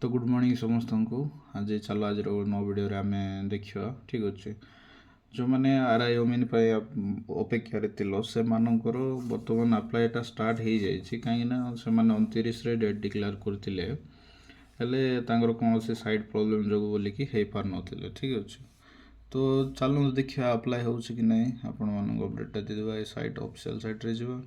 तो good morning समस्त को आज चलो आज नो वीडियो रे आमे देखिया ठीक अच्छे जो मैंने आरआई ओमिन अपेक्षार तिलो से मानकर बर्तमान आप्लाईटा स्टार्ट हो जाए कहीं से 29 डेट डिक्लेयर करते कौन से साइड प्रोब्लेम जो बोलिकी हो पार नथिले ठीक अच्छे तो चलो देखिए अप्लाई हो कि नहीं आपण मान अपडेटा देवा साइट ऑफिशियल साइट रे जावा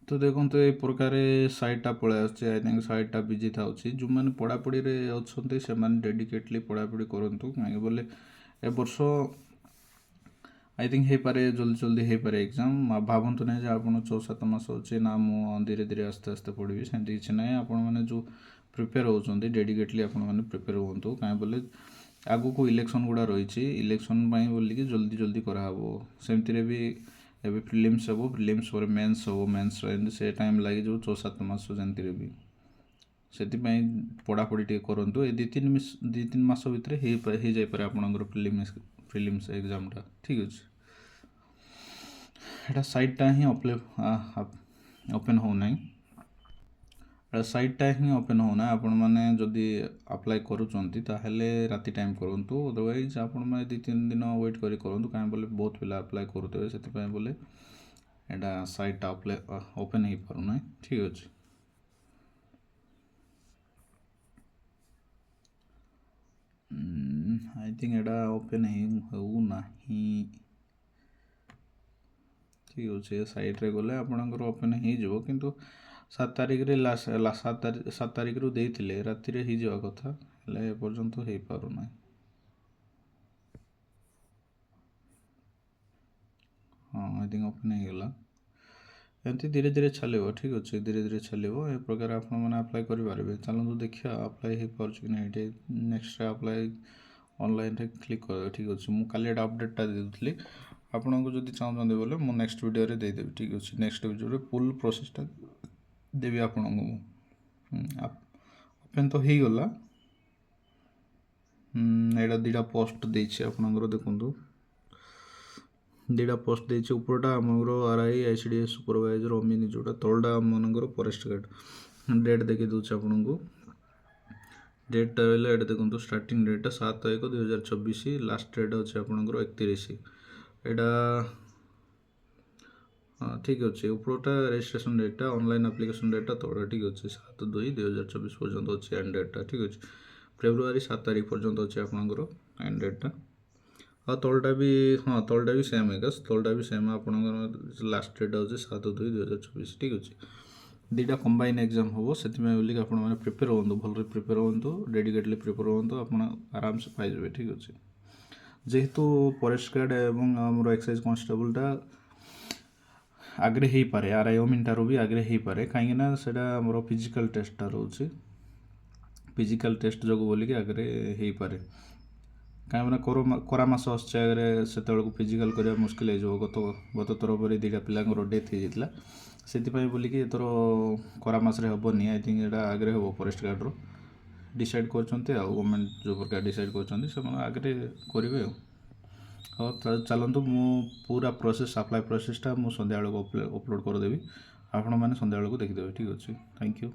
तो देखो तो ये प्रकार साइटा पलि आई थिंक साइटा बिजी था जो मैंने पढ़ापढ़ी अच्छा से डेडिकेटली पढ़ापढ़ी करूँ कहीं बोले ए वर्ष आई थिंक हो पारे जल्दी जल्दी हो पारे एग्जाम भावतु ना आप 6-7 मास अच्छे ना मु धीरे धीरे आस्ते आस्ते पढ़ी सेमती किसी ना आपण मैंने जो प्रिपेयर होती डेडिकेटली आपण मैंने प्रिपेयर हूँ कहीं बोले आगु को इलेक्शन गुड़ा रही इलेक्शन बोलिकी जल्दी जल्दी कराव सेमती भी एवं प्रिलिम्स हम प्रिलिम्स पर मेन्स हम मेन्स से टाइम लगे जो 6-7 मास जमती भी से पढ़ापढ़ी टे करूँ ये 2-3 मास भितर हो जापे आपंकर प्रिलिम्स एग्जामटा ठीक अच्छे एटा साइटा ही ओपन होना साइटा ही ओपन होना आपण मैंने जदि अप्लाई करूँगी राति टाइम करूँ अदरवाइज आपण मैंने 2-3 दिन वेट करूँ कहीं बोले बहुत पिला अप्लाई करुवे से बोले एटा साइटा ओपन हो पारना ठीक अच्छे आई थिंक एटा ओपन होना ठीक अच्छे साइट रे गले आपणकर ओपन हो किंतु 7 तारिख रे 7 तारिख रु देते राति रे हो कथा एपर्यंत हो पारना हाँ आई थिंक ओपन होगा एमती धीरे धीरे चलो ठीक अच्छे धीरे धीरे चलो ए प्रकार आप अप्लाई करेंगे चलते देखिए अप्लाई हो पार्छ कि ना ये नेक्स्ट अप्लाई ऑनलाइन रे क्लिक कर ठीक अच्छे मुझे काली अपडेटा देती आपको जब चाहते बोले मुझे नेक्स्ट वीडियो रे देदेवी ठीक अच्छे नेक्स्ट वीडियो फुल प्रोसेसटा देवी आपण ओपन तो हो गला यहाँ 2टा पोस्ट देछि आपनकर देखंतु 2टा पोस्ट देछि ऊपरटा आमर आरआई आईसीडीएस सुपरवाइजर अमिनी जोटा तलटा आमनकर फॉरेस्ट गार्ड डेट देखि दूछ आपनको डेटा रहा ये देखो स्टार्टिंग डेटा 7/1/2024 लास्ट डेट अच्छे आपंकर 31 यहाँ हाँ ठीक अच्छे ऊपरटा registration data online application data तौड़ा ठीक अच्छे 7/2/2024 पर्यंत अच्छे एंड डेटा ठीक अच्छे फेब्रुआरी 7 तारिख पर्यंत अच्छे आपंकर एंड डेटा हाँ तलटा भी हाँ तलटा भी सेम है तलटा भी सेम आपंकर लास्ट डेट अच्छे 7/2/2024 ठीक अच्छे 2टा कंबाइन एग्जाम हम से बोलिक आप प्रिपेयर हूँ भल प्रिपेयर हूँ डेडिकेटली प्रिपेयर हूँ आप आराम से पाइबे ठीक अच्छे जेहेतु फॉरेस्ट गार्ड एवं आमर एक्साइज कांस्टेबलटा आगे हो पारे आरआई ओमिनटार भी आगे हो पारे कहीं आमर फिजिकल टेस्टा रोचे फिजिकल टेस्ट जो बोलिकी आगे हो पारे कहीं करा मास आगे से फिजिकल करने मुस्किल हो गत थर पर 2टा पिलांर डेथ हो जाता से बोलिकी एथर करा मसरे हेनी आई थिंक यहाँ आगे हम फॉरेस्ट गार्ड डिसाइड कर गवर्नमेंट जो प्रकार डिसाइड कर आगे करेंगे हाँ चलतु मु पूरा प्रोसेस अप्लाई प्रोसेसटा मुझे सन्ध्या अपलोड करदेवी आपण मैंने सन्ध्या देखिदेवे ठीक अच्छे थैंक यू।